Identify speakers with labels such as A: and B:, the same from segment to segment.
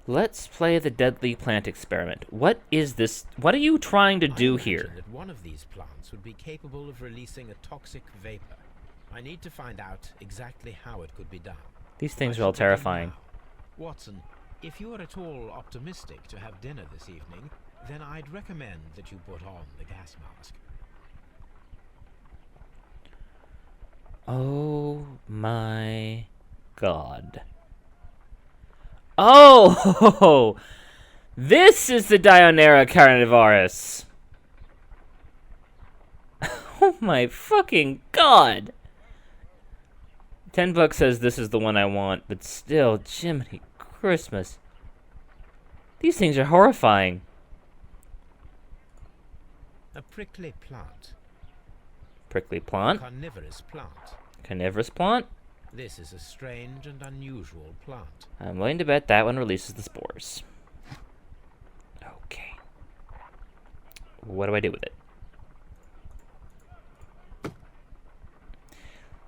A: Let's play the deadly plant experiment. What is this? What are you trying to do here?
B: That one of these plants would be capable of releasing a toxic vapor. I need to find out exactly how it could be done.
A: These things are all terrifying.
B: Watson, if you are at all optimistic to have dinner this evening, then I'd recommend that you put on the gas mask.
A: Oh my god. Oh! This is the Dionera carnivorous. Oh my fucking god. $10 says this is the one I want, but still, Jiminy Christmas. These things are horrifying.
B: A prickly plant.
A: Prickly plant?
B: Carnivorous plant.
A: Carnivorous plant?
B: This is a strange and unusual plant.
A: I'm willing to bet that one releases the spores. Okay. What do I do with it?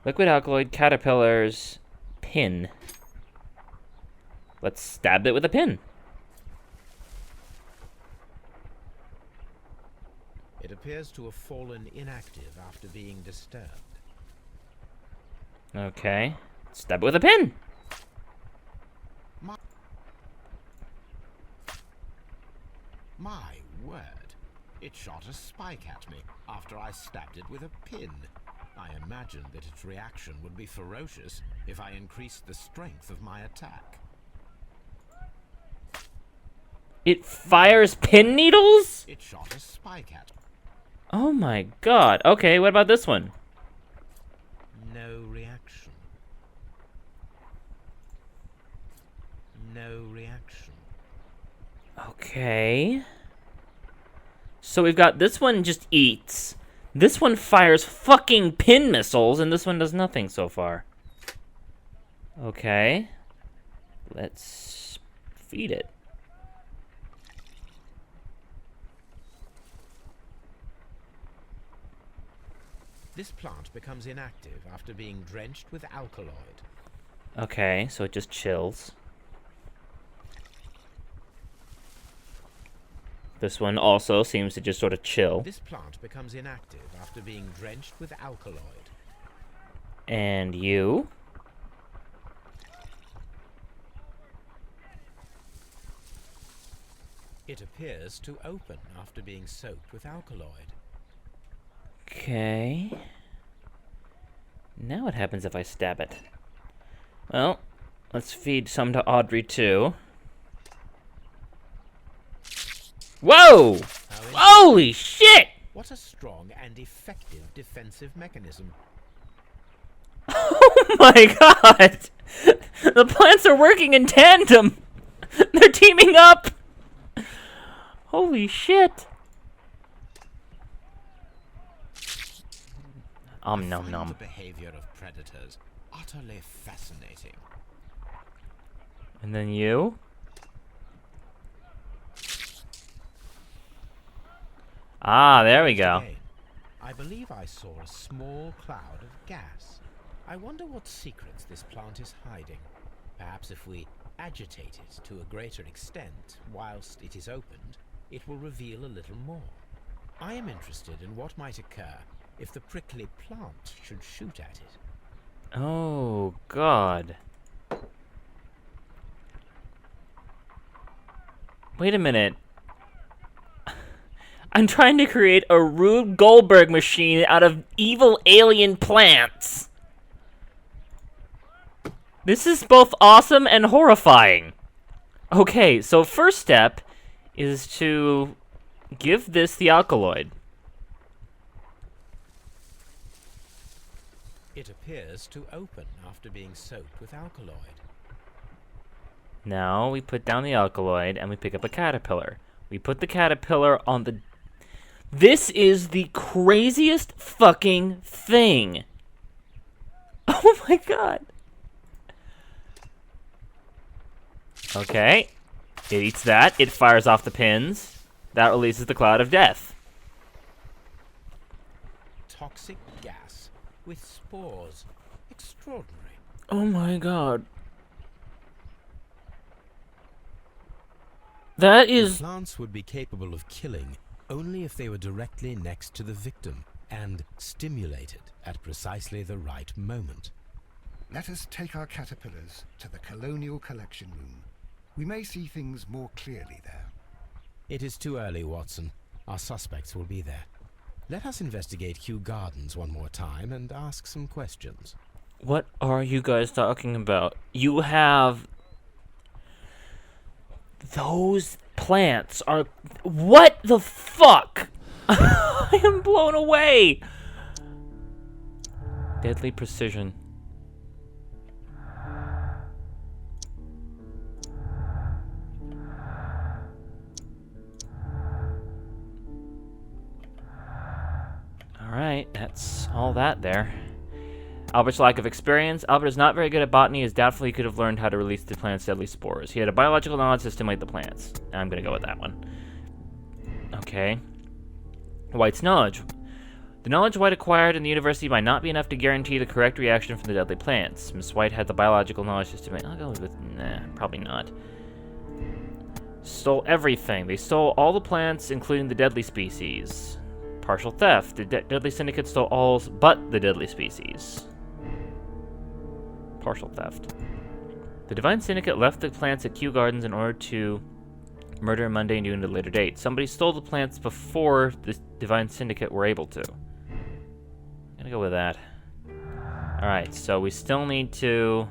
A: Liquid alkaloid, caterpillars, pin. Let's stab it with a pin.
B: It appears to have fallen inactive after being disturbed.
A: Okay. Stab it with a pin.
B: My word. It shot a spike at me after I stabbed it with a pin. I imagined that its reaction would be ferocious if I increased the strength of my attack.
A: It fires pin needles?
B: It shot a spike at me.
A: Oh my god. Okay, what about this one?
B: No reaction. No reaction.
A: Okay. So we've got this one just eats. This one fires fucking pin missiles, and this one does nothing so far. Okay. Let's feed it.
B: This plant becomes inactive after being drenched with alkaloid.
A: Okay, so it just chills. This one also seems to just sort of chill.
B: This plant becomes inactive after being drenched with alkaloid.
A: And you?
B: It appears to open after being soaked with alkaloid.
A: Okay. Now what happens if I stab it? Well, let's feed some to Audrey too. Whoa! Holy shit!
B: What a strong and effective defensive mechanism.
A: Oh my god! The plants are working in tandem! They're teaming up! Holy shit! Nom nom.
B: The behavior of predators utterly fascinating.
A: And then you? Ah, there we go.
B: Again, I believe I saw a small cloud of gas. I wonder what secrets this plant is hiding. Perhaps if we agitate it to a greater extent whilst it is opened, it will reveal a little more. I am interested in what might occur if the prickly plant should shoot at it.
A: Oh, God. Wait a minute. I'm trying to create a Rube Goldberg machine out of evil alien plants. This is both awesome and horrifying. Okay, so first step is to give this the alkaloid.
B: It appears to open after being soaked with alkaloid.
A: Now we put down the alkaloid and we pick up a caterpillar. We put the caterpillar on the... This is the craziest fucking thing. Oh my god. Okay. It eats that. It fires off the pins. That releases the cloud of death.
B: Toxic gas with spores. Extraordinary.
A: Oh my god. That
B: The
A: is...
B: plants would be capable of killing only if they were directly next to the victim and stimulated at precisely the right moment.
C: Let us take our caterpillars to the Colonial Collection Room. We may see things more clearly there.
B: It is too early, Watson. Our suspects will be there. Let us investigate Kew Gardens one more time and ask some questions.
A: What are you guys talking about? You have... Those plants are... What the fuck? I am blown away. Deadly precision. Alright, that's all that there. Albert's lack of experience. Albert is not very good at botany. Is doubtful he could have learned how to release the plant's deadly spores. He had a biological knowledge to stimulate the plants. I'm gonna go with that one. Okay. White's knowledge. The knowledge White acquired in the university might not be enough to guarantee the correct reaction from the deadly plants. Miss White had the biological knowledge to stimulate... I'll go with... Nah, probably not. Stole everything. They stole all the plants, including the deadly species. Partial theft. The deadly syndicate stole all but the deadly species. Partial theft. The Divine Syndicate left the plants at Kew Gardens in order to murder Monday Noon at a later date. Somebody stole the plants before the Divine Syndicate were able to. I'm gonna go with that. Alright, so we still need to...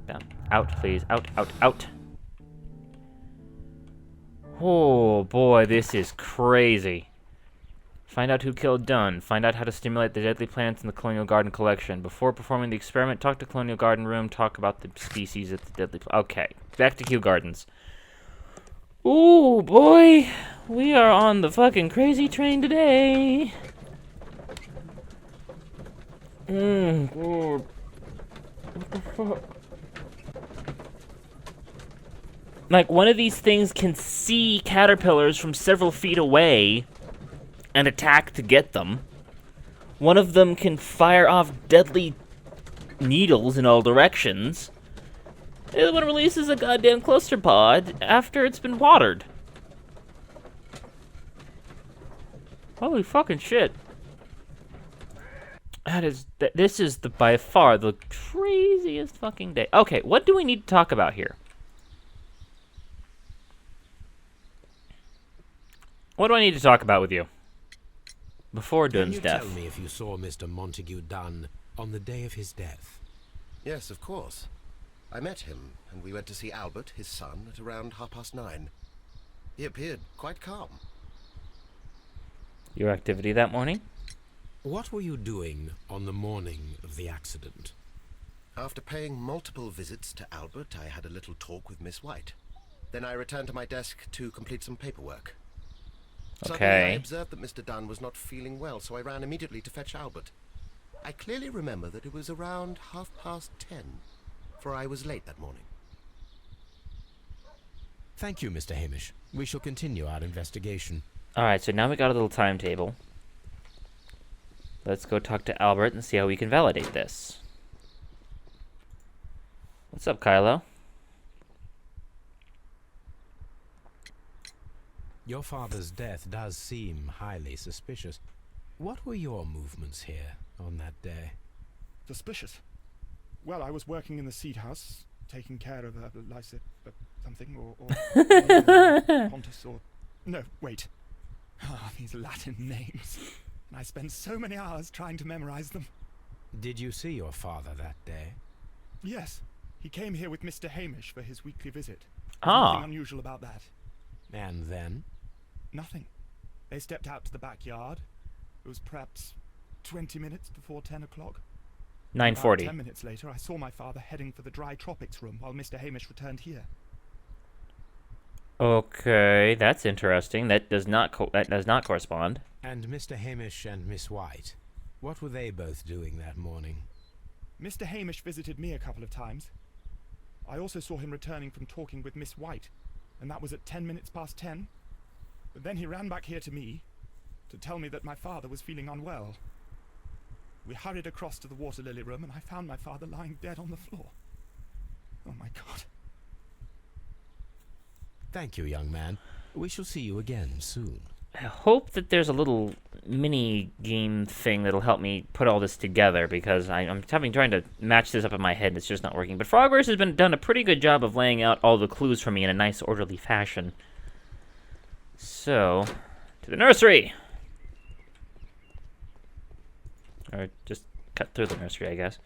A: Down. Out, please. Out, out, out. Oh boy, this is crazy. Find out who killed Dunn. Find out how to stimulate the deadly plants in the Colonial Garden collection. Before performing the experiment, talk to Colonial Garden room. Talk about the species at the deadly... Okay, back to Kew Gardens. Ooh, boy. We are on the fucking crazy train today. God. What the fuck? Like, one of these things can see caterpillars from several feet away and attack to get them. One of them can fire off deadly needles in all directions. The other one releases a goddamn cluster pod after it's been watered. Holy fucking shit. This is by far the craziest fucking day. Okay, what do we need to talk about here? What do I need to talk about with you? Before Dunn's death.
B: Can you tell me if you saw Mr. Montague Dunn on the day of his death?
D: Yes, of course. I met him, and we went to see Albert, his son, at around 9:30. He appeared quite calm.
A: Your activity that morning?
B: What were you doing on the morning of the accident?
D: After paying multiple visits to Albert, I had a little talk with Miss White. Then I returned to my desk to complete some paperwork. Suddenly, I observed that Mr. Dunn was not feeling well, so I ran immediately to fetch Albert. I clearly remember that it was around 10:30, for I was late that morning.
B: Thank you, Mr. Hamish. We shall continue our investigation.
A: Alright, so now we got a little timetable. Let's go talk to Albert and see how we can validate this. What's up, Kylo?
B: Your father's death does seem highly suspicious. What were your movements here on that day?
E: Suspicious. Well, I was working in the seed house, taking care of Lysa, something, or Pontus, or... No, wait. Ah, these Latin names. And I spent so many hours trying to memorize them.
B: Did you see your father that day?
E: Yes. He came here with Mr. Hamish for his weekly visit.
A: Ah.
E: Nothing unusual about that.
B: And then?
E: Nothing. They stepped out to the backyard. It was perhaps 20 minutes before 10 o'clock.
A: 9:40.
E: 10 minutes later, I saw my father heading for the dry tropics room while Mr. Hamish returned here.
A: Okay, that's interesting. That does not correspond.
B: And Mr. Hamish and Miss White, what were they both doing that morning?
E: Mr. Hamish visited me a couple of times. I also saw him returning from talking with Miss White, and that was at 10 minutes past 10. But then he ran back here to me to tell me that my father was feeling unwell. We hurried across to the water lily room, and I found my father lying dead on the floor. Oh my God.
B: Thank you, young man. We shall see you again soon.
A: I hope that there's a little mini game thing that'll help me put all this together, because I'm trying to match this up in my head and it's just not working. But Frogverse has done a pretty good job of laying out all the clues for me in a nice orderly fashion. So, to the nursery! Or just cut through the nursery, I guess.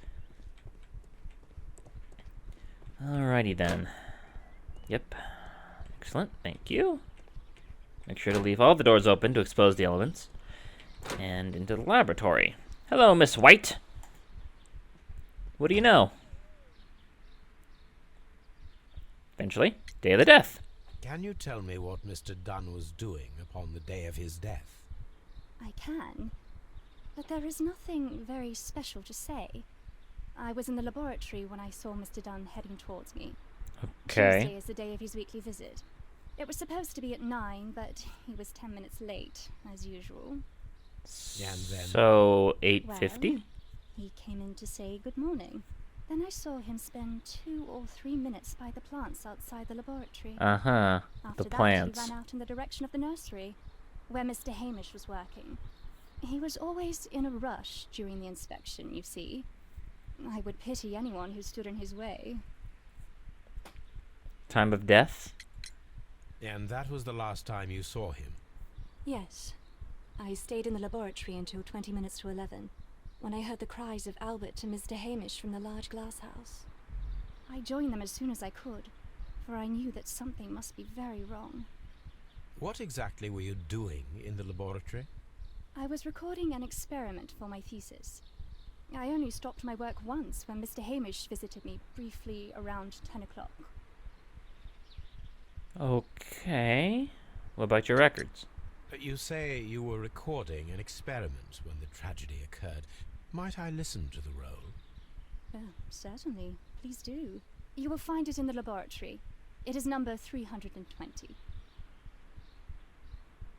A: Alrighty then. Yep. Excellent, thank you. Make sure to leave all the doors open to expose the elements. And into the laboratory. Hello, Miss White. What do you know? Eventually, day of the death.
B: Can you tell me what Mr. Dunn was doing upon the day of his death?
F: I can, but there is nothing very special to say. I was in the laboratory when I saw Mr. Dunn heading towards me.
A: Okay.
F: Tuesday is the day of his weekly visit. It was supposed to be at 9, but he was 10 minutes late, as usual.
B: And then?
A: So, 8:50?
F: Well, he came in to say good morning. Then I saw him spend 2 or 3 minutes by the plants outside the laboratory.
A: Uh-huh.
F: After
A: The
F: that,
A: plants.
F: he ran out in the direction of the nursery, where Mr. Hamish was working. He was always in a rush during the inspection, you see. I would pity anyone who stood in his way.
A: Time of death?
B: And that was the last time you saw him?
G: Yes. I stayed in the laboratory until 20 minutes to 11, when I heard the cries of Albert and Mr. Hamish from the large glass house.
F: I joined them as soon as I could, for I knew that something must be very wrong.
B: What exactly were you doing in the laboratory?
F: I was recording an experiment for my thesis. I only stopped my work once when Mr. Hamish visited me briefly around 10 o'clock.
A: Okay. What about your records?
B: You say you were recording an experiment when the tragedy occurred. Might I listen to the roll?
F: Certainly. Please do. You will find it in the laboratory. It is number 320.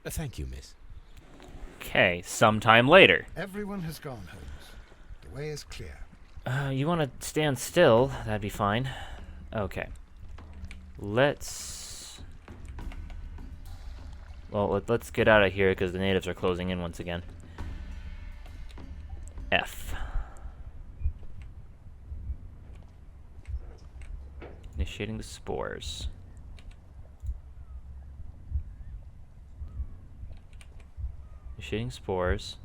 B: Thank you, miss.
A: Okay, sometime later.
C: Everyone has gone, Holmes. The way is clear.
A: You want to stand still? That'd be fine. Okay. Let's get out of here because the natives are closing in once again. F. Initiating the spores. Initiating spores.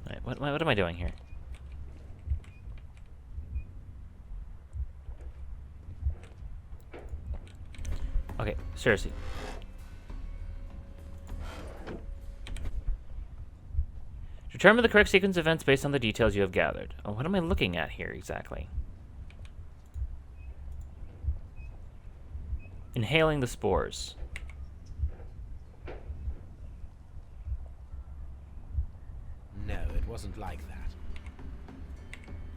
A: Alright, what am I doing here? Okay, seriously. Determine the correct sequence of events based on the details you have gathered. Oh, what am I looking at here exactly? Inhaling the spores.
B: No, it wasn't like that.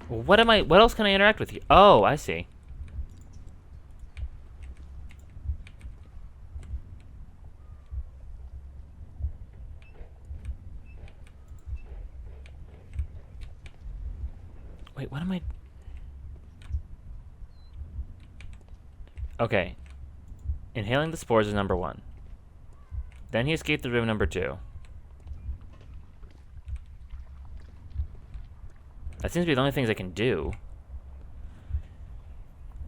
A: Well, what else can I interact with you? Oh, I see. Wait, what am I... Okay. Inhaling the spores is number 1. Then he escaped the room number 2. That seems to be the only things I can do.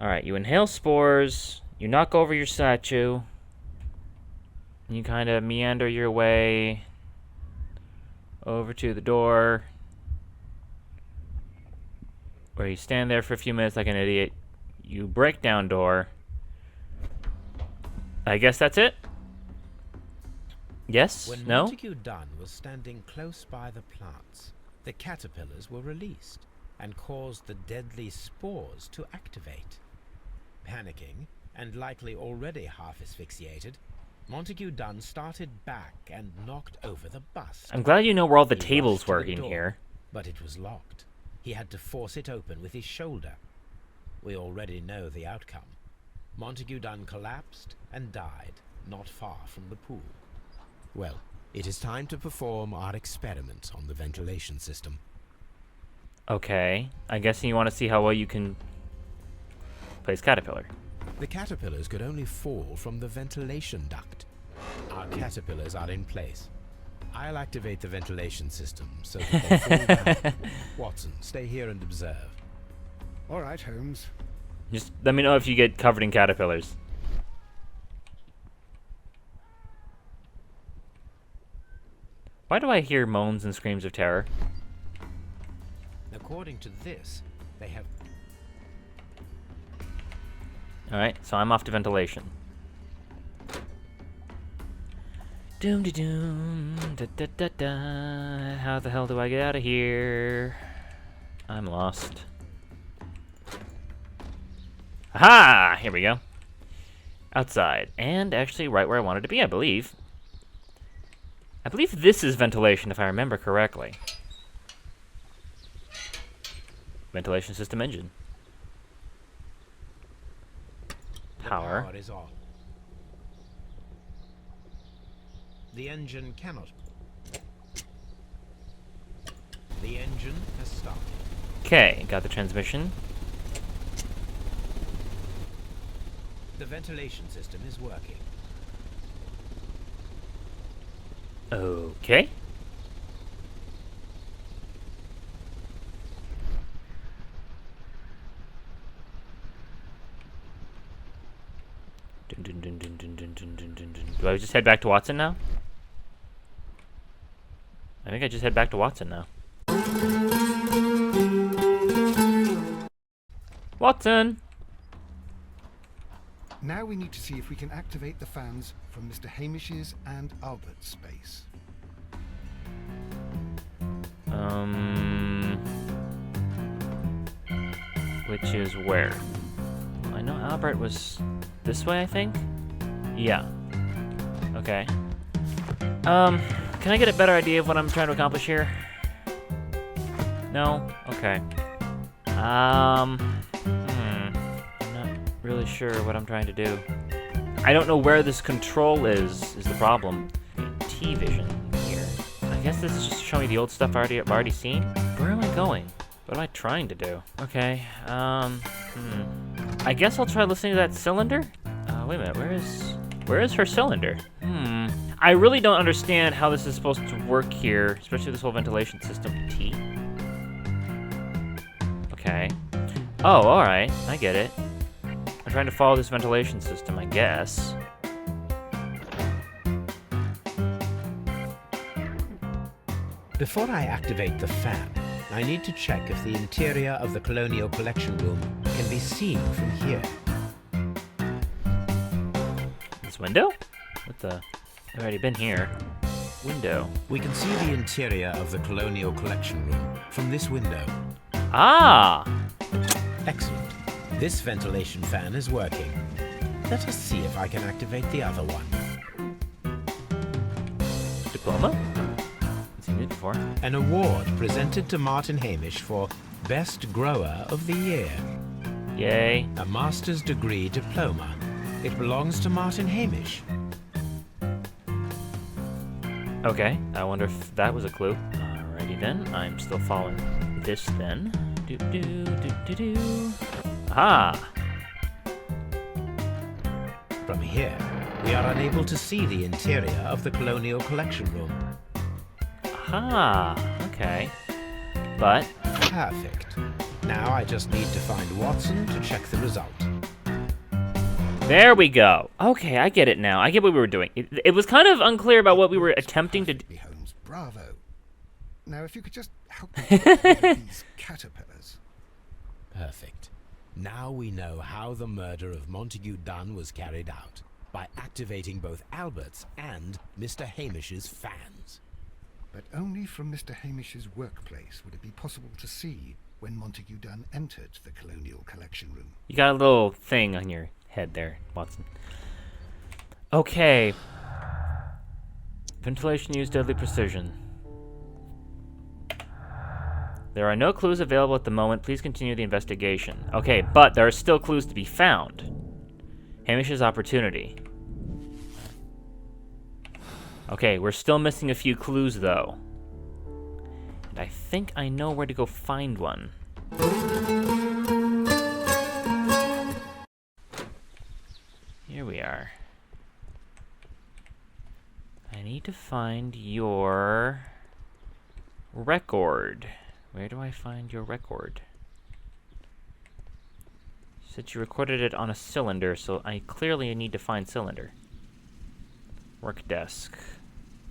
A: Alright, you inhale spores, you knock over your statue, you kind of meander your way over to the door, where you stand there for a few minutes like an idiot. You break down door. I guess that's it? Yes?
B: When
A: No?
B: Montague Dunn was standing close by the plants, the caterpillars were released and caused the deadly spores to activate. Panicking, and likely already half asphyxiated, Montague Dunn started back and knocked over the bust.
A: I'm glad you know where all the
B: He
A: tables
B: rushed to
A: were
B: the
A: in
B: door,
A: here.
B: But it was locked. He had to force it open with his shoulder. We already know the outcome. Montague Dunn collapsed and died not far from the pool. Well, it is time to perform our experiment on the ventilation system.
A: Okay. I guess you want to see how well you can Place caterpillar.
B: The caterpillars could only fall from the ventilation duct. Our caterpillars are in place. I'll activate the ventilation system so that they fall down. Watson, stay here and observe.
C: All right, Holmes.
A: Just let me know if you get covered in caterpillars. Why do I hear moans and screams of terror?
B: According to this, they have...
A: Alright, so I'm off to ventilation. Doom de doom, da da da da. How the hell do I get out of here? I'm lost. Aha! Here we go. Outside. And actually right where I wanted to be, I believe. I believe this is ventilation, if I remember correctly. Ventilation system engine. Power.
B: The power is on. The engine cannot. The engine has stopped.
A: Okay, got the transmission.
B: The ventilation system is working.
A: Okay. Dun, dun, dun, dun, dun, dun, dun, dun, dun, dun. Do I just head back to Watson now? I think I just head back to Watson now. Watson!
C: Now we need to see if we can activate the fans from Mr. Hamish's and Albert's space.
A: Which is where? I know Albert was this way, I think? Yeah. Okay. Can I get a better idea of what I'm trying to accomplish here? No? Okay. I'm not really sure what I'm trying to do. I don't know where this control is the problem. T-vision here. I guess this is just to show me the old stuff I've already seen. Where am I going? What am I trying to do? Okay, I guess I'll try listening to that cylinder? Wait a minute, where is her cylinder? I really don't understand how this is supposed to work here, especially this whole ventilation system. T? Okay. Oh, alright, I get it. I'm trying to follow this ventilation system, I guess.
B: Before I activate the fan, I need to check if the interior of the Colonial Collection Room can be seen from here.
A: This window? What the? I've already been here. Window.
B: We can see the interior of the Colonial Collection Room from this window.
A: Ah!
B: Excellent. This ventilation fan is working. Let us see if I can activate the other one.
A: Diploma? Seen it before.
B: An award presented to Martin Hamish for Best Grower of the Year.
A: Yay.
B: A master's degree diploma. It belongs to Martin Hamish.
A: Okay, I wonder if that was a clue. Alrighty then, I'm still following this then. Do do do do do. Aha!
B: From here, we are unable to see the interior of the Colonial Collection Room.
A: Aha! Okay. But
B: Perfect. Now I just need to find Watson to check the result.
A: there we go. Okay, I get it now. I get what we were doing. It was kind of unclear about what we were attempting to do.
C: Perfectly, Holmes, bravo. Now, if you could just help me get rid of these caterpillars.
B: Perfect. Now we know how the murder of Montague Dunn was carried out, by activating both Albert's and Mr. Hamish's fans.
C: But only from Mr. Hamish's workplace would it be possible to see when Montague Dunn entered the Colonial Collection Room.
A: You got a little thing on your head there, Watson. Okay. Ventilation used deadly precision. There are no clues available at the moment. Please continue the investigation. Okay, but there are still clues to be found. Hamish's opportunity. Okay, we're still missing a few clues, though. And I think I know where to go find one. to find your record. Where do I find your record? You said you recorded it on a cylinder, so I clearly need to find cylinder. Work desk.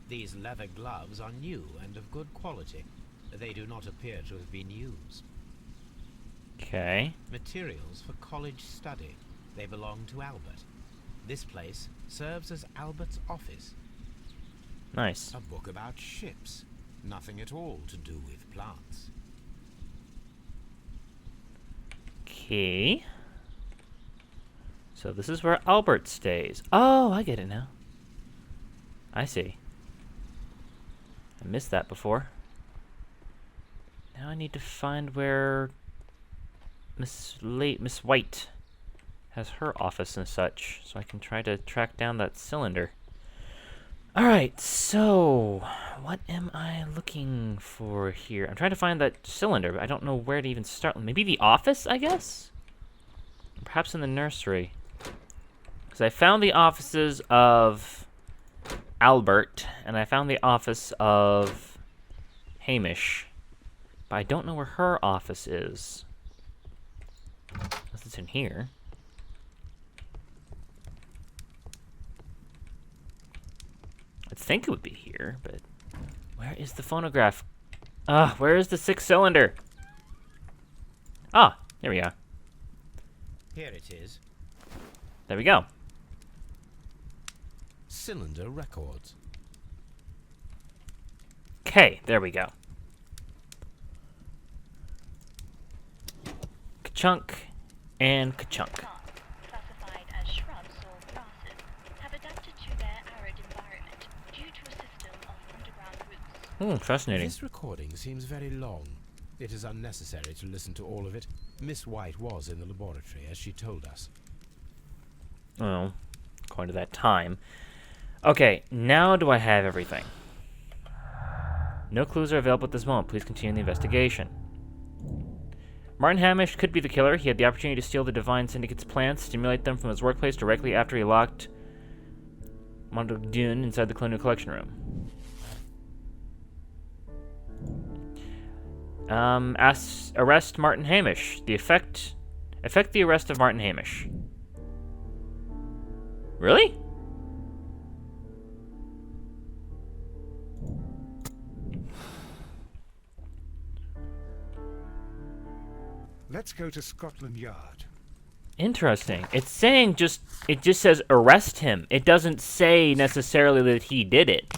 B: These leather gloves are new and of good quality. They do not appear to have been used.
A: Okay.
B: Materials for college study. They belong to Albert. This place serves as Albert's office.
A: Nice.
B: A book about ships. Nothing at all to do with plants.
A: Okay. So this is where Albert stays. Oh, I get it now. I see. I missed that before. Now I need to find where Miss White has her office and such, so I can try to track down that cylinder. Alright, so what am I looking for here? I'm trying to find that cylinder, but I don't know where to even start. Maybe the office, I guess? Perhaps in the nursery. Because I found the offices of Albert, and I found the office of Hamish. But I don't know where her office is. Unless it's in here. I'd think it would be here, but where is the phonograph? Where is the 6th cylinder? Ah, here we are.
B: Here it is.
A: There we go.
B: Cylinder records.
A: Okay, there we go. Ka-chunk and ka-chunk.
H: Classified as shrubs or grasses, have adapted to their arid environment due to a system of underground roots.
A: Fascinating.
B: This recording seems very long. It is unnecessary to listen to all of it. Miss White was in the laboratory, as she told us.
A: Well, according to that time. Okay, now do I have everything? No clues are available at this moment. Please continue the investigation. Martin Hamish could be the killer. He had the opportunity to steal the Divine Syndicate's plants, stimulate them from his workplace directly after he locked Montague inside the Colonial Collection Room. Arrest Martin Hamish. Effect the arrest of Martin Hamish. Really?
C: Let's go to Scotland Yard.
A: Interesting. It's saying it just says arrest him. It doesn't say necessarily that he did it.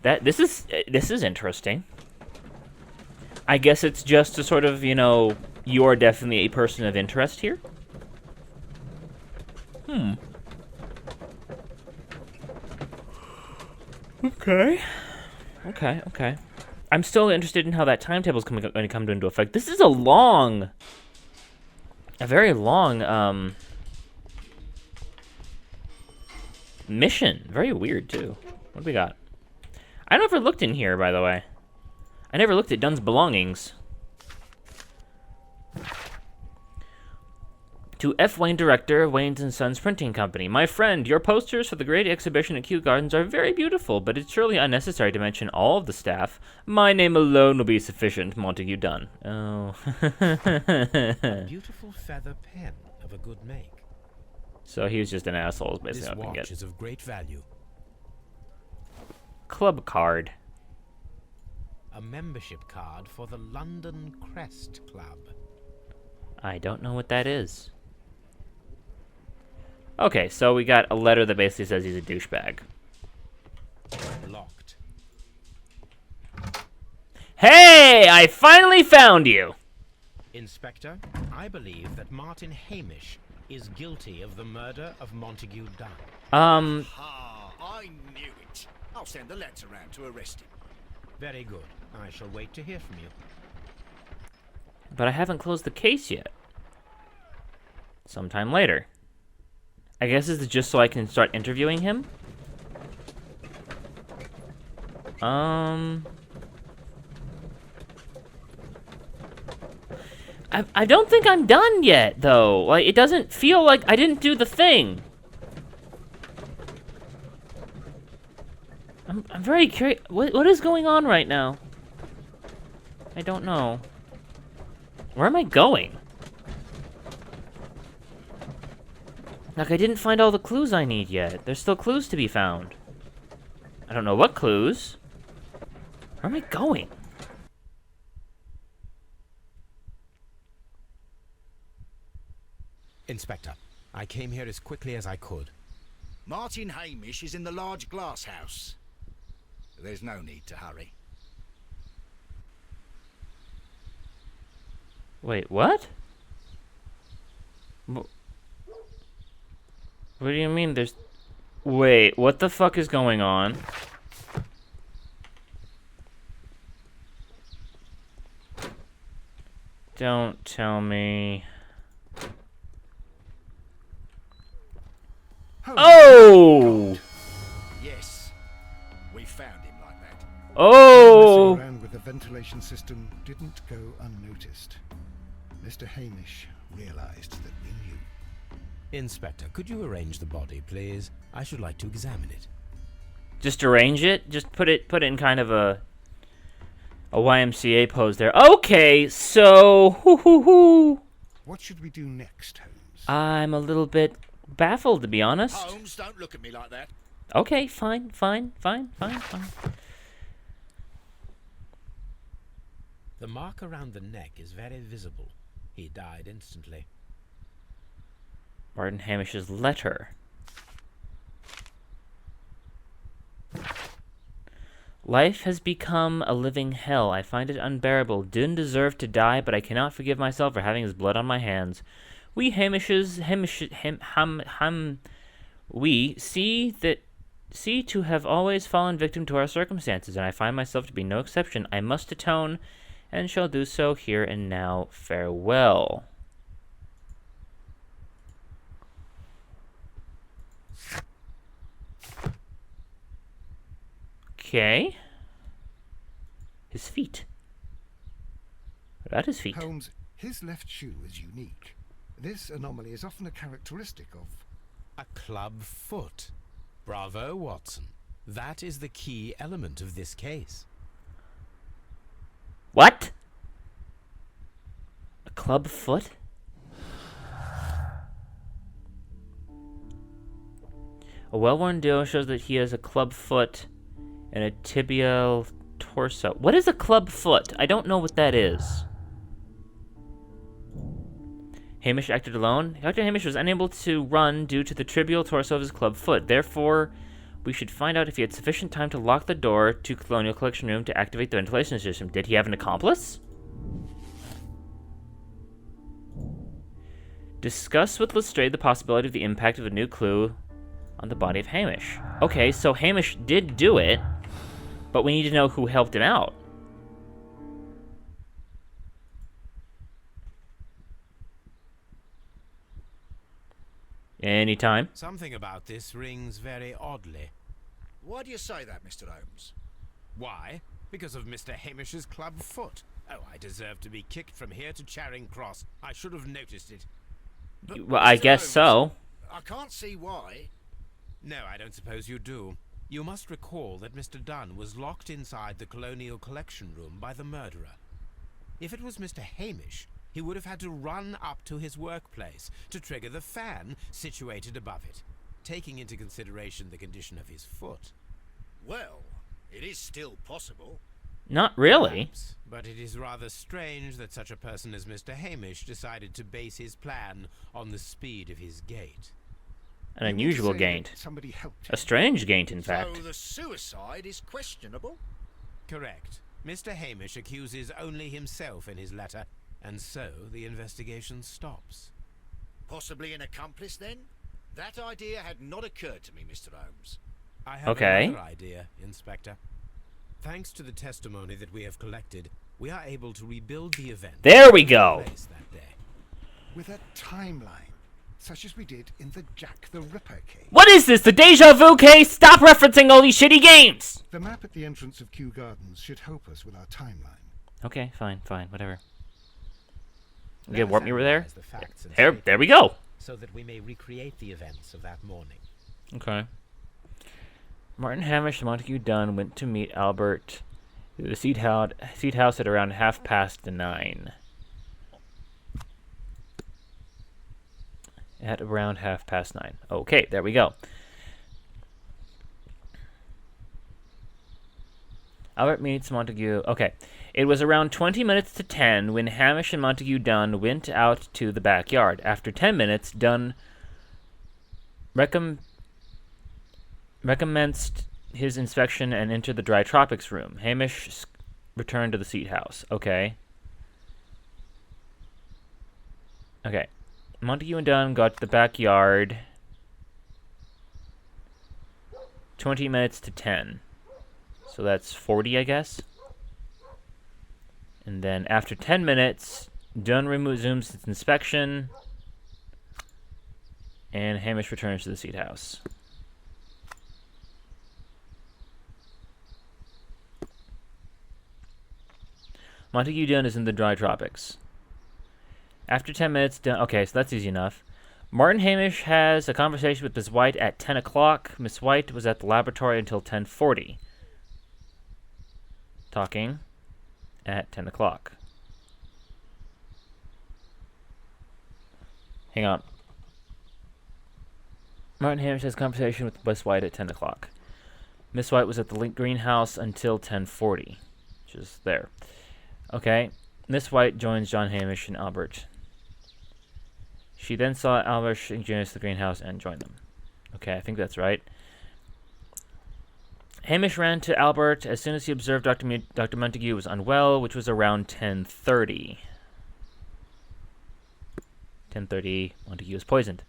A: This is interesting. I guess it's just to sort of, you are definitely a person of interest here. Okay. I'm still interested in how that timetable is going to come into effect. This is a very long mission. Very weird too. What do we got? I never looked in here, by the way. I never looked at Dunn's belongings. To F. Wayne, director, Wayne's & Sons Printing Company. My friend, your posters for the great exhibition at Kew Gardens are very beautiful, but it's surely unnecessary to mention all of the staff. My name alone will be sufficient, Montague Dunn. Oh.
B: A beautiful feather pen of a good make.
A: So he was just an asshole, is basically
B: This
A: what I can
B: watch
A: get.
B: is of great value.
A: Club card.
B: A membership card for the London Crest Club.
A: I don't know what that is. Okay, so we got a letter that basically says he's a douchebag.
B: Locked.
A: Hey! I finally found you!
B: Inspector, I believe that Martin Hamish is guilty of the murder of Montague Dunn.
I: Ah, I knew it. I'll send the lads around to arrest him.
B: Very good. I shall wait to hear from you.
A: But I haven't closed the case yet. Sometime later. I guess this is just so I can start interviewing him? I don't think I'm done yet, though. Like, it doesn't feel like I didn't do the thing. I'm very curious. What is going on right now? I don't know. Where am I going? Like, I didn't find all the clues I need yet. There's still clues to be found. I don't know what clues. Where am I going?
B: Inspector, I came here as quickly as I could.
I: Martin Hamish is in the large glass house. There's no need to hurry.
A: Wait, what? What do you mean there's... Wait, what the fuck is going on? Don't tell me... Oh!
I: Yes, we found him like that.
A: Oh!
C: Messing around with the ventilation system didn't go unnoticed. Mr. Hamish realized that we knew.
B: Inspector, could you arrange the body, please? I should like to examine it.
A: Just arrange it? Just put it in kind of a YMCA pose there. Okay, so...
C: What should we do next, Holmes?
A: I'm a little bit baffled, to be honest.
I: Holmes, don't look at me like that.
A: Okay, fine.
B: The mark around the neck is very visible. He died instantly.
A: Martin Hamish's letter. Life has become a living hell. I find it unbearable. Didn't deserve to die, but I cannot forgive myself for having his blood on my hands. We we see to have always fallen victim to our circumstances, and I find myself to be no exception. I must atone, and shall do so here and now. Farewell. Okay. His feet. What about his feet?
C: Holmes, his left shoe is unique. This anomaly is often a characteristic of...
B: A club foot. Bravo, Watson. That is the key element of this case.
A: What? A club foot? A well-worn deal shows that he has a club foot and a tibial torso. What is a club foot? I don't know what that is. Hamish acted alone. Dr. Hamish was unable to run due to the tibial torso of his club foot. Therefore, we should find out if he had sufficient time to lock the door to Colonial Collection Room to activate the ventilation system. Did he have an accomplice? Discuss with Lestrade the possibility of the impact of a new clue on the body of Hamish. Okay, so Hamish did do it, but we need to know who helped him out. Anytime.
B: Something about this rings very oddly.
I: Why do you say that, Mr. Holmes?
B: Why? Because of Mr. Hamish's club foot. Oh, I deserve to be kicked from here to Charing Cross. I should have noticed it.
I: But,
A: Well, I
I: Mr.
A: guess so.
I: I can't see why.
B: No, I don't suppose you do. You must recall that Mr. Dunn was locked inside the Colonial Collection Room by the murderer. If it was Mr. Hamish, he would have had to run up to his workplace to trigger the fan situated above it, taking into consideration the condition of his foot.
I: Well, it is still possible.
A: Not really.
B: Perhaps, but it is rather strange that such a person as Mr. Hamish decided to base his plan on the speed of his gait.
A: An
C: You mean to
A: unusual
C: say
A: gait.
C: that somebody helped
A: A
C: him?
A: strange gait, in fact.
I: So the suicide is questionable?
B: Correct. Mr. Hamish accuses only himself in his letter, and so the investigation stops.
I: Possibly an accomplice, then? That idea had not occurred to me, Mr. Holmes.
B: I have
A: Okay.
B: another idea, Inspector. Thanks to the testimony that we have collected, we are able to rebuild the event.
A: There we go.
B: Place that day.
C: With a timeline, such as we did in the Jack the Ripper case.
A: What is this? The deja vu case? Stop referencing all these shitty games!
C: The map at the entrance of Kew Gardens should help us with our timeline.
A: Okay, fine, whatever.
B: Let
A: Okay,
B: us
A: warp me over there.
B: analyze the facts and
A: There we go.
B: so that we may recreate the events of that morning.
A: Okay. Martin Hamish and Montague Dunn went to meet Albert at the seat house at around 9:30. At around 9:30. Okay, there we go. Albert meets Montague. Okay. It was around 20 minutes to 10 when Hamish and Montague Dunn went out to the backyard. After 10 minutes, Dunn recommenced his inspection and entered the dry tropics room. Hamish returned to the seat house. Okay. Okay. Montague and Dunn got to the backyard. 20 minutes to 10. So that's 40, I guess. And then after 10 minutes, Dunn resumes its inspection. And Hamish returns to the seat house. Montague Dunn is in the dry tropics. After 10 minutes, okay, so that's easy enough. Martin Hamish has a conversation with Miss White at 10 o'clock. Miss White was at the laboratory until 10:40. Talking at 10 o'clock. Hang on. Martin Hamish has a conversation with Miss White at 10 o'clock. Miss White was at the greenhouse until 10:40, which is there. Okay. Miss White joins John Hamish and Albert. She then saw Albert and Janice at the greenhouse and joined them. Okay, I think that's right. Hamish ran to Albert as soon as he observed Dr. Montague was unwell, which was around 10:30. 10:30, Montague was poisoned.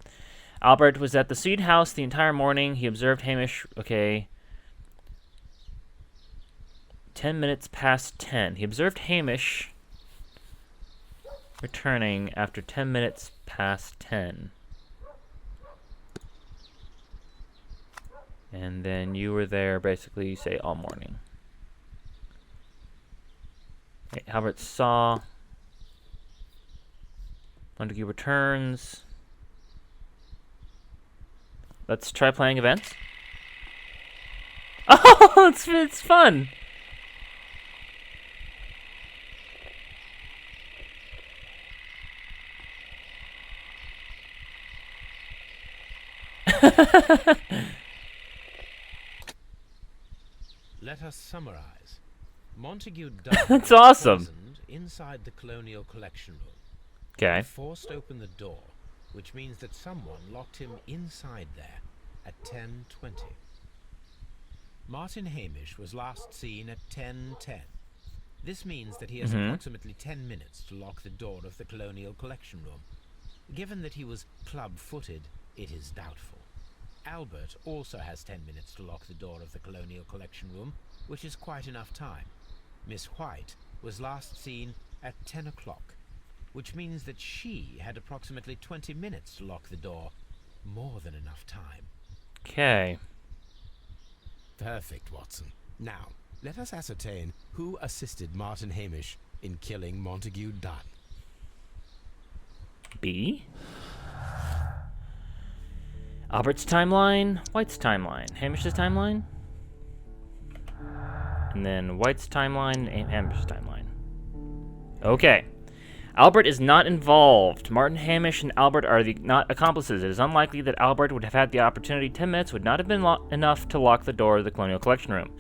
A: Albert was at the seed house the entire morning. He observed Hamish, 10 minutes past 10. He observed Hamish returning after 10 minutes past 10. And then you were there basically, say, all morning. Okay, Albert saw. Montague returns. Let's try playing events. Oh, it's fun.
B: Let us summarize. Montague Dunn
A: That's
B: was
A: awesome.
B: poisoned inside the Colonial Collection Room.
A: Okay.
B: He forced open the door, which means that someone locked him inside there at 10:20. Martin Hamish was last seen at 10:10. This means that he has approximately 10 minutes to lock the door of the Colonial Collection Room. Given that he was club-footed, it is doubtful. Albert also has 10 minutes to lock the door of the Colonial Collection Room, which is quite enough time. Miss White was last seen at 10 o'clock, which means that she had approximately 20 minutes to lock the door. More than enough time.
A: Okay.
B: Perfect, Watson. Now, let us ascertain who assisted Martin Hamish in killing Montague Dunn.
A: B. Albert's timeline, White's timeline, Hamish's timeline, and then White's timeline, and Hamish's timeline. Okay. Albert is not involved. Martin Hamish and Albert are not accomplices. It is unlikely that Albert would have had the opportunity. 10 minutes would not have been enough to lock the door of the Colonial Collection Room.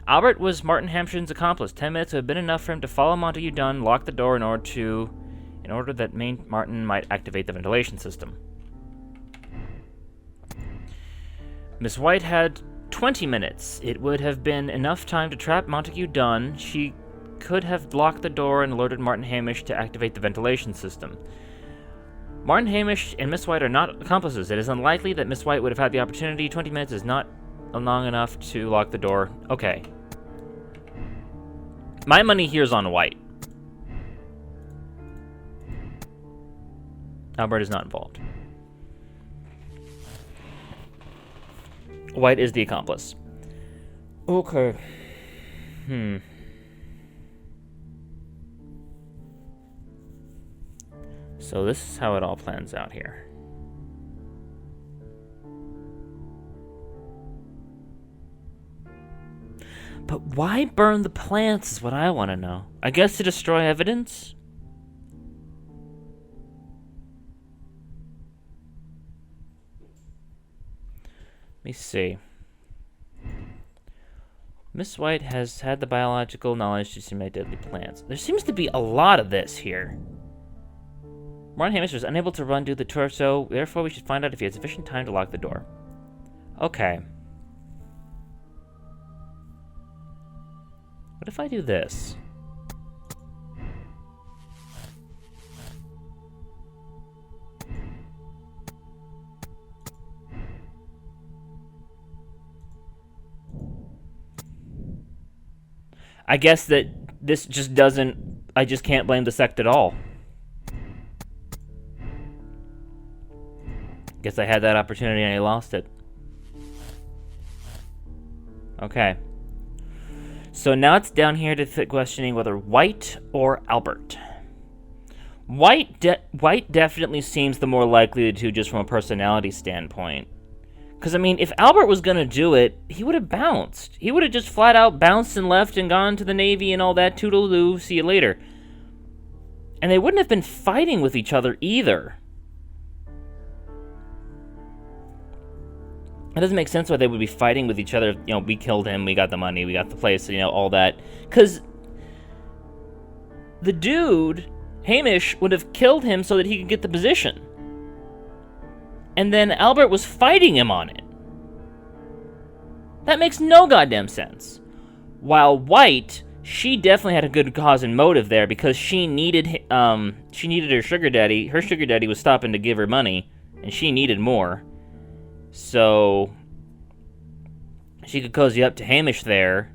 A: Albert was Martin Hamish's accomplice. 10 minutes would have been enough for him to follow Montague Dunn, lock the door in order that Martin might activate the ventilation system. Miss White had 20 minutes. It would have been enough time to trap Montague Dunn. She could have locked the door and alerted Martin Hamish to activate the ventilation system. Martin Hamish and Miss White are not accomplices. It is unlikely that Miss White would have had the opportunity. 20 minutes is not long enough to lock the door. Okay. My money here is on White. Albert is not involved. White is the accomplice. Okay. So this is how it all plans out here. But why burn the plants is what I want to know. I guess to destroy evidence? Let me see. Miss White has had the biological knowledge to simulate deadly plants. There seems to be a lot of this here. Martin Hamish was unable to run due to the torso, therefore we should find out if he had sufficient time to lock the door. Okay. What if I do this? I guess that this just doesn't... I just can't blame the sect at all. Guess I had that opportunity and I lost it. Okay. So now it's down here to questioning whether White or Albert. White definitely seems the more likely of the two just from a personality standpoint. Because, I mean, if Albert was going to do it, he would have bounced. He would have just flat out bounced and left and gone to the Navy and all that toodle-doo, see you later. And they wouldn't have been fighting with each other either. It doesn't make sense why they would be fighting with each other. You know, we killed him, we got the money, we got the place, you know, all that. Because the dude, Hamish, would have killed him so that he could get the position. And then Albert was fighting him on it. That makes no goddamn sense. While White, she definitely had a good cause and motive there because she needed her sugar daddy. Her sugar daddy was stopping to give her money, and she needed more. So she could cozy up to Hamish there.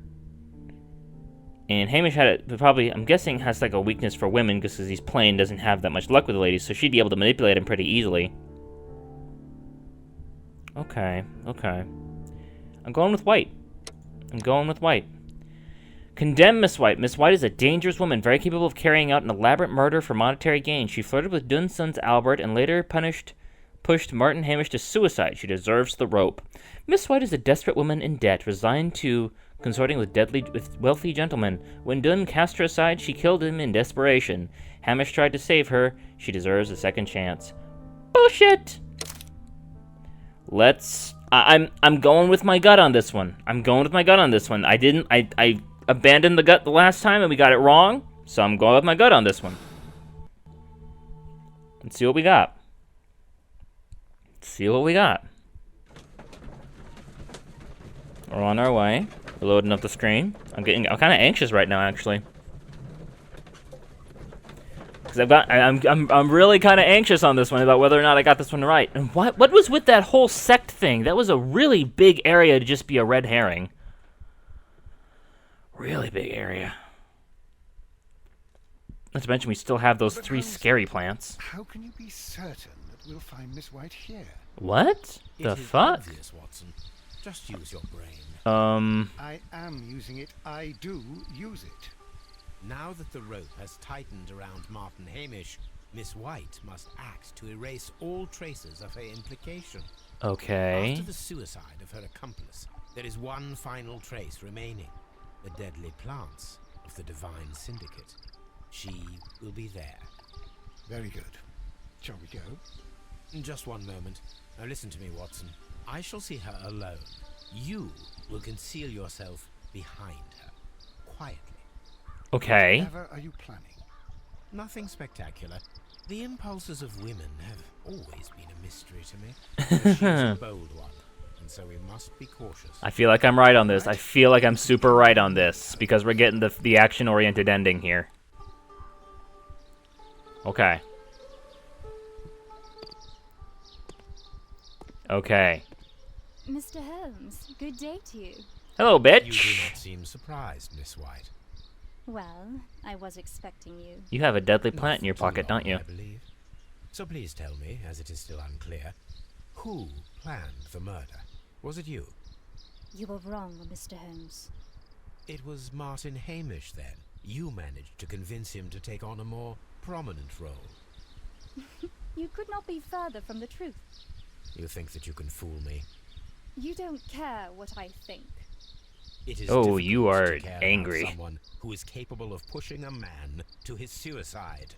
A: And Hamish probably, I'm guessing, has like a weakness for women because he's plain doesn't have that much luck with the ladies, so she'd be able to manipulate him pretty easily. Okay. I'm going with White. Condemn Miss White. Miss White is a dangerous woman, very capable of carrying out an elaborate murder for monetary gain. She flirted with Dunson's Albert and later pushed Martin Hamish to suicide. She deserves the rope. Miss White is a desperate woman in debt, resigned to consorting with wealthy gentlemen. When Dunn cast her aside, she killed him in desperation. Hamish tried to save her. She deserves a second chance. Bullshit! I'm going with my gut on this one. I abandoned the gut the last time and we got it wrong, so I'm going with my gut on this one. Let's see what we got. We're on our way. We're loading up the screen. I'm kind of anxious right now, actually. Because I'm really kind of anxious on this one about whether or not I got this one right. And what was with that whole sect thing? That was a really big area to just be a red herring. Really big area. Not to mention we still have those 3 scary plants.
C: How can you be certain that we'll find Miss White here?
A: What the fuck?
B: Obvious, Watson. Just use your brain.
C: I am using it. I do use it.
B: Now that the rope has tightened around Martin Hamish, Miss White must act to erase all traces of her implication.
A: Okay.
B: After the suicide of her accomplice, there is one final trace remaining. The deadly plants of the Divine Syndicate. She will be there.
C: Very good. Shall we go?
B: Just one moment. Now listen to me, Watson. I shall see her alone. You will conceal yourself behind her, quietly.
A: Okay.
C: Whatever are you planning?
B: Nothing spectacular. The impulses of women have always been a mystery to me. But she's a bold one, and so we must be cautious.
A: I feel like I'm right on this. I feel like I'm super right on this because we're getting the action-oriented ending here. Okay. Okay.
F: Mr. Holmes, good day to you.
A: Hello, bitch.
B: You do not seem surprised, Miss White.
F: Well, I was expecting you.
A: You have a deadly plant in your pocket, don't you?
B: I believe. So please tell me, as it is still unclear, who planned the murder? Was it you?
F: You were wrong, Mr. Holmes.
B: It was Martin Hamish, then. You managed to convince him to take on a more prominent role.
F: You could not be further from the truth.
B: You think that you can fool me?
F: You don't care what I think.
B: It is
A: Oh, you
B: difficult
A: are
B: to care about
A: angry.
B: someone who is capable of pushing a man to his suicide.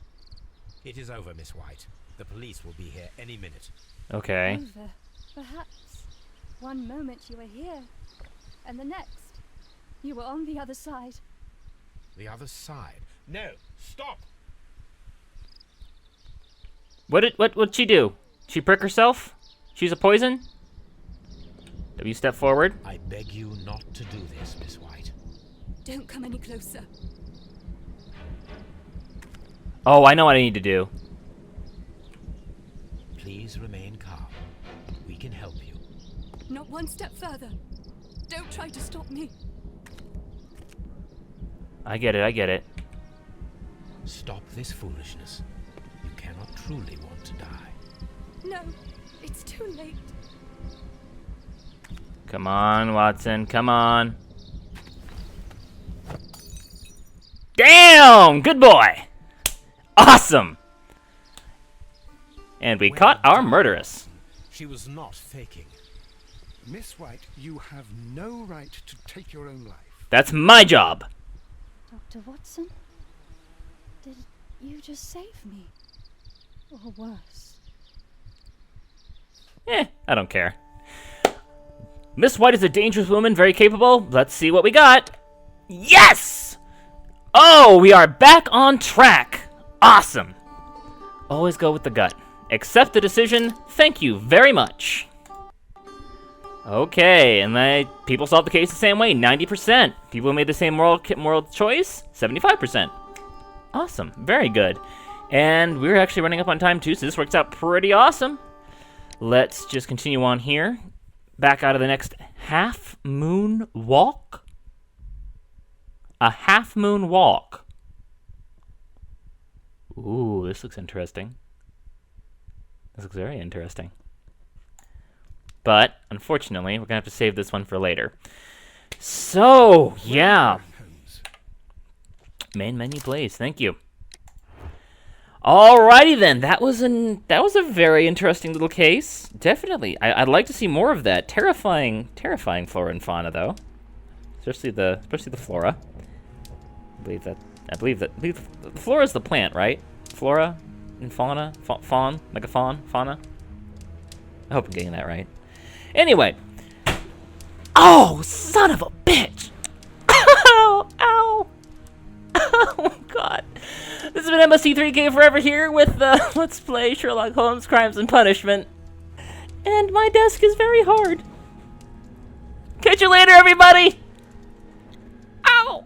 B: It is over, Miss White. The police will be here any minute.
A: Okay.
F: Over, perhaps. One moment you were here, and the next, you were on the other side.
B: The other side? No, stop!
A: What'd she do? She prick herself? She's a poison? W, step forward.
B: I beg you not to do this, Miss White.
G: Don't come any closer.
A: Oh, I know what I need to do.
B: Please remain calm. We can help you.
G: Not one step further. Don't try to stop me.
A: I get it.
B: Stop this foolishness. You cannot truly want to die.
G: No, it's too late.
A: Come on, Watson, come on. Damn! Good boy! Awesome! And we caught our murderess.
B: She was not faking.
C: Miss White, you have no right to take your own life.
A: That's my job.
F: Dr. Watson? Did you just save me? Or worse?
A: I don't care. Miss White is a dangerous woman, very capable. Let's see what we got. Yes! Oh, we are back on track. Awesome. Always go with the gut. Accept the decision. Thank you very much. Okay, and people solved the case the same way, 90%. People who made the same moral choice, 75%. Awesome, very good. And we're actually running up on time too, so this works out pretty awesome. Let's just continue on here. Back out of the next half moon walk. A half moon walk. Ooh, this looks interesting. This looks very interesting. But, unfortunately, we're going to have to save this one for later. So, yeah. Main menu plays, thank you. Alrighty then, that was a very interesting little case. Definitely, I'd like to see more of that. Terrifying flora and fauna, though. Especially the flora. I believe the flora is the plant, right? Flora and fauna, fawn, like a fawn, fauna. I hope I'm getting that right. Anyway. Oh, son of a bitch! Ow! Ow! Oh, God. This has been MST3K Forever here with Let's Play Sherlock Holmes Crimes and Punishment. And my desk is very hard. Catch you later, everybody! Ow!